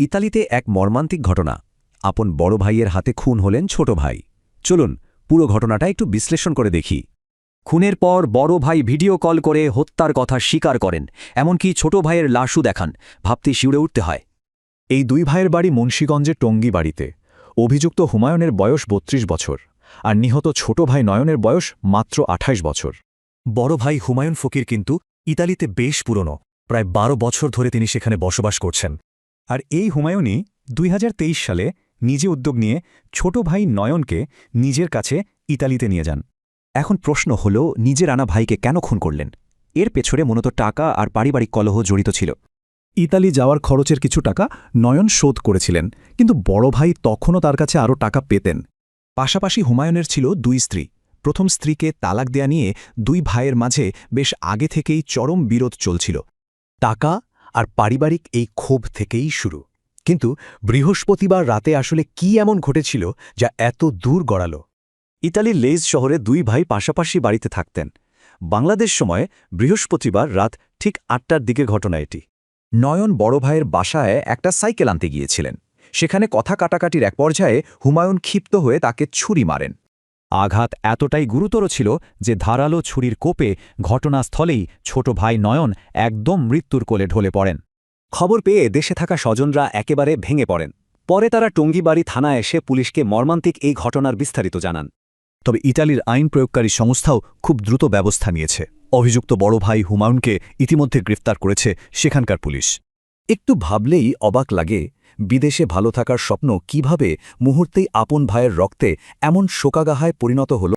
ইতালিতে এক মর্মান্তিক ঘটনা। আপন বড় ভাইয়ের হাতে খুন হলেন ছোট ভাই। চলুন পুরো ঘটনাটা একটু বিশ্লেষণ করে দেখি। খুনের পর বড় ভাই ভিডিও কল করে হত্যার কথা স্বীকার করেন, এমনকি ছোট ভাইয়ের লাশও দেখান। ভাবতে শিউরে উঠতে হয়। এই দুই ভাইয়ের বাড়ি মুন্সীগঞ্জের টঙ্গী বাড়িতে। অভিযুক্ত হুমায়ুনের বয়স ৩২ বছর, আর নিহত ছোট ভাই নয়নের বয়স মাত্র ২৮ বছর। বড় ভাই হুমায়ুন ফকির কিন্তু ইতালিতে বেশ পুরনো, প্রায় ১২ বছর ধরে তিনি সেখানে বসবাস করছেন। আর এই হুমায়ুনই ২০২৩ সালে নিজে উদ্যোগ নিয়ে ছোট ভাই নয়নকে নিজের কাছে ইতালিতে নিয়ে যান। এখন প্রশ্ন হল, নিজের আনা ভাইকে কেন খুন করলেন? এর পেছনে মূলত টাকা আর পারিবারিক কলহ জড়িত ছিল। ইতালি যাওয়ার খরচের কিছু টাকা নয়ন শোধ করেছিলেন, কিন্তু বড় ভাই তখনও তার কাছে আরও টাকা পেতেন। পাশাপাশি হুমায়ুনের ছিল দুই স্ত্রী। প্রথম স্ত্রীকে তালাক দেয়া নিয়ে দুই ভাইয়ের মাঝে বেশ আগে থেকেই চরম বিরোধ চলছিল। টাকা আর পারিবারিক এই ক্ষোভ থেকেই শুরু। কিন্তু বৃহস্পতিবার রাতে আসলে কি এমন ঘটেছিল যা এত দূর গড়াল? ইতালির লেজ শহরে দুই ভাই পাশাপাশি বাড়িতে থাকতেন। বাংলাদেশ সময়ে বৃহস্পতিবার রাত ঠিক ৮টার দিকে ঘটনা এটি। নয়ন বড় ভাইয়ের বাসায় একটা সাইকেল আনতে গিয়েছিলেন। সেখানে কথা কাটাকাটির এক পর্যায়ে হুমায়ুন ক্ষিপ্ত হয়ে তাকে ছুরি মারেন। আঘাত এতটাই গুরুতর ছিল যে ধারালো ছুরির কোপে ঘটনাস্থলেই ছোট ভাই নয়ন একদম মৃত্যুর কোলে ঢলে পড়েন। খবর পেয়ে দেশে থাকা স্বজনরা একেবারে ভেঙে পড়েন। পরে তারা টঙ্গীবাড়ি থানায় এসে পুলিশকে মর্মান্তিক এই ঘটনার বিস্তারিত জানান। তবে ইতালির আইন প্রয়োগকারী সংস্থাও খুব দ্রুত ব্যবস্থা নিয়েছে। অভিযুক্ত বড় ভাই হুমায়ুনকে ইতিমধ্যে গ্রেফতার করেছে সেখানকার পুলিশ। একটু ভাবলেই অবাক লাগে, বিদেশে ভালো থাকার স্বপ্ন কিভাবে মুহূর্তেই আপন ভাইয়ের রক্তে এমন শোকাগাহায় পরিণত হল।